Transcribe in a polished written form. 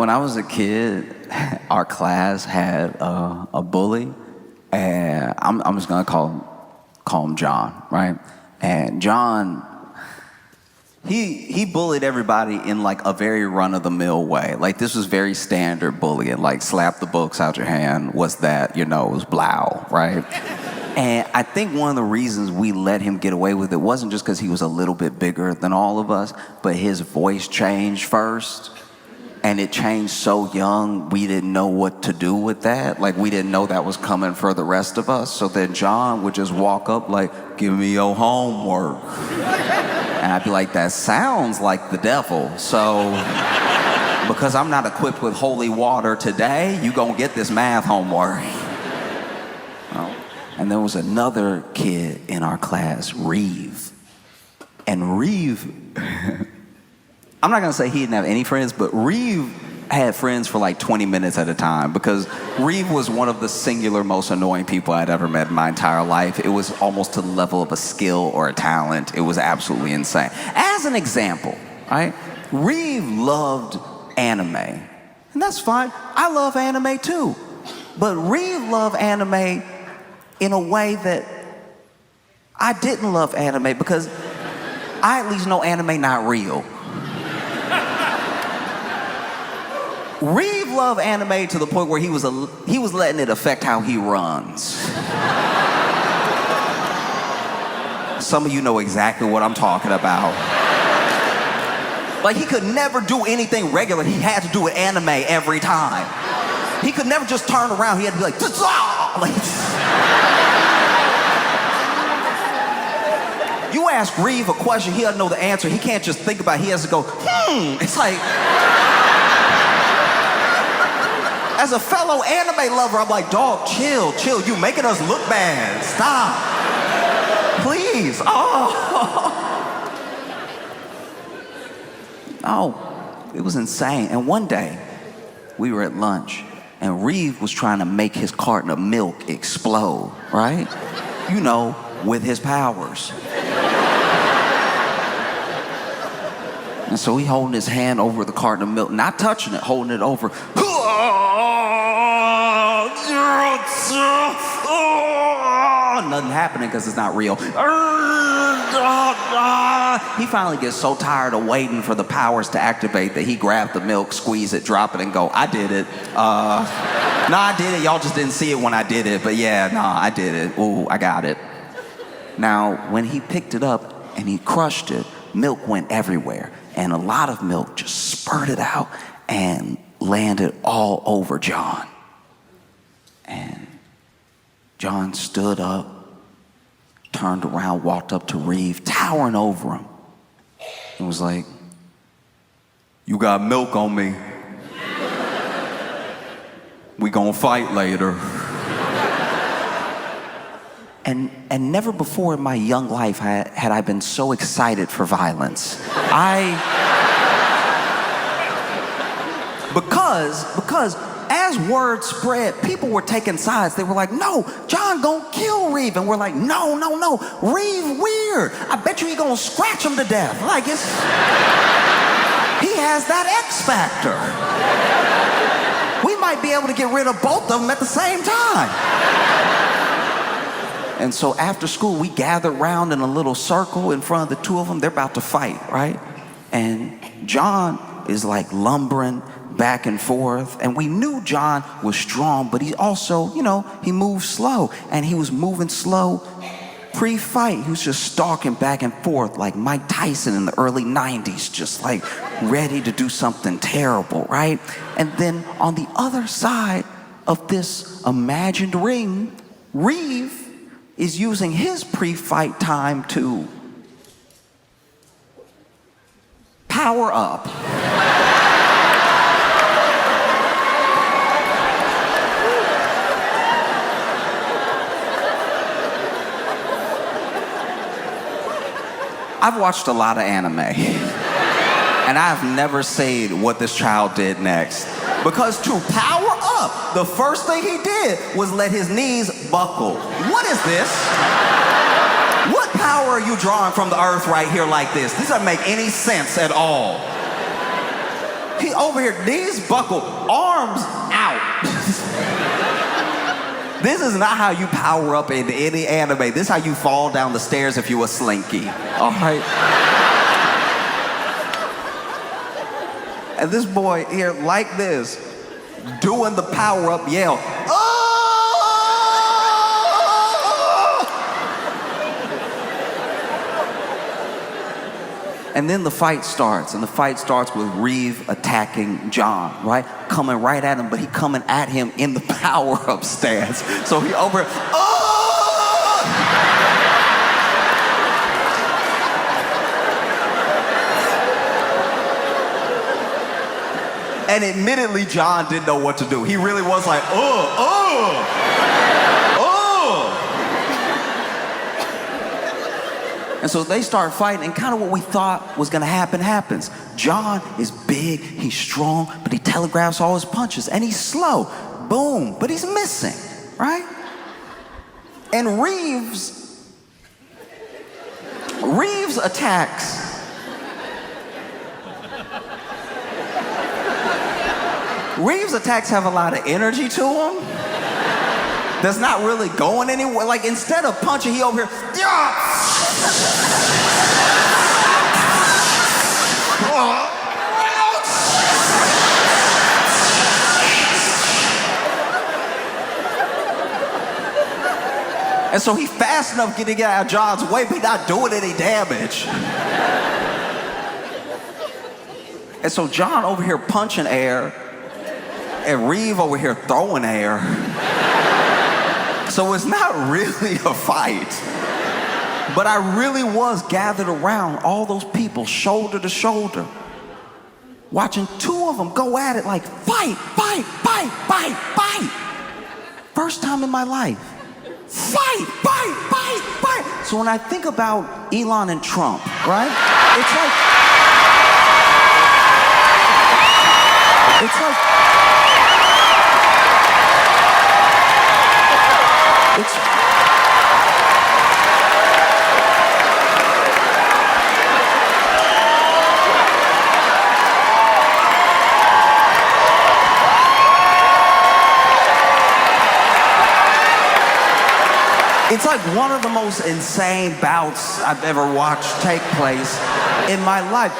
when I was a kid, our class had a bully, and I'm just gonna call him John, right? And John, he bullied everybody in like a very run-of-the-mill way. Like this was very standard bullying, like slap the books out your hand. What's that? Your nose, blow, right? And I think one of the reasons we let him get away with it wasn't just because he was a little bit bigger than all of us, but his voice changed first. And it changed so young, we didn't know what to do with that. Like, we didn't know that was coming for the rest of us. So then John would just walk up like, give me your homework. And I'd be like, that sounds like the devil. So, because I'm not equipped with holy water today, you gonna get this math homework. And there was another kid in our class, Reeve. And Reeve, I'm not gonna say he didn't have any friends, but Reeve had friends for like 20 minutes at a time because Reeve was one of the singular most annoying people I'd ever met in my entire life. It was almost to the level of a skill or a talent. It was absolutely insane. As an example, right? Reeve loved anime. And that's fine. I love anime too. But Reeve loved anime in a way that I didn't love anime because I at least know anime not real. Reeve loved anime to the point where he was letting it affect how he runs. Some of you know exactly what I'm talking about. Like he could never do anything regular. He had to do it anime every time. He could never just turn around. He had to be like, you ask Reeve a question, he doesn't know the answer. He can't just think about it. He has to go, It's like, as a fellow anime lover, I'm like, dog, chill. You making us look bad. Stop. Please. Oh, it was insane. And one day, we were at lunch, and Reeve was trying to make his carton of milk explode, right? You know, with his powers. And so he holding his hand over the carton of milk, not touching it, holding it over. Nothing happening because it's not real. He finally gets so tired of waiting for the powers to activate that he grabbed the milk, squeeze it, drop it, and go, I did it. I did it. Y'all just didn't see it when I did it. But yeah, I did it. Ooh, I got it. Now, when he picked it up and he crushed it, milk went everywhere. And a lot of milk just spurted out and landed all over John. And John stood up, turned around, walked up to Reeve, towering over him, and was like, you got milk on me. We gonna fight later. And never before in my young life had I been so excited for violence. Because as word spread, people were taking sides. They were like, no, John gonna kill Reeve. And we're like, no, Reeve weird. I bet you he gonna scratch him to death. Like he has that X factor. We might be able to get rid of both of them at the same time. And so after school, we gathered around in a little circle in front of the two of them. They're about to fight, right? And John is like lumbering back and forth. And we knew John was strong, but he also, he moved slow. And he was moving slow pre-fight. He was just stalking back and forth like Mike Tyson in the early 90s, just like ready to do something terrible, right? And then on the other side of this imagined ring, Reeve is using his pre-fight time to power up. I've watched a lot of anime, and I've never seen what this child did next. Because to power up, the first thing he did was let his knees buckle. What is this? What power are you drawing from the earth right here like this? This doesn't make any sense at all. he over here, knees buckled, arms out. This is not how you power up in any anime. This is how you fall down the stairs if you a slinky. All right. And this boy here, like this, doing the power up yell. Oh! And then the fight starts, and the fight starts with Reeve attacking John, right? Coming right at him, but he coming at him in the power-up stance. So he over, oh! And admittedly, John didn't know what to do. He really was like, oh! And so they start fighting, and kind of what we thought was gonna happen happens. John is big, he's strong, but he telegraphs all his punches, and he's slow. Boom, but he's missing, right? And Reeves attacks. Reeves' attacks have a lot of energy to them. That's not really going anywhere. Like, instead of punching, he over here, yeah! And so he's fast enough getting out of John's way, but he's not doing any damage. And so John over here punching air, and Reeve over here throwing air. So it's not really a fight. But I really was gathered around all those people, shoulder to shoulder, watching two of them go at it like fight, fight, fight, fight, fight. First time in my life. Fight, fight, fight, fight. So when I think about Elon and Trump, right? It's like it's like one of the most insane bouts I've ever watched take place in my life.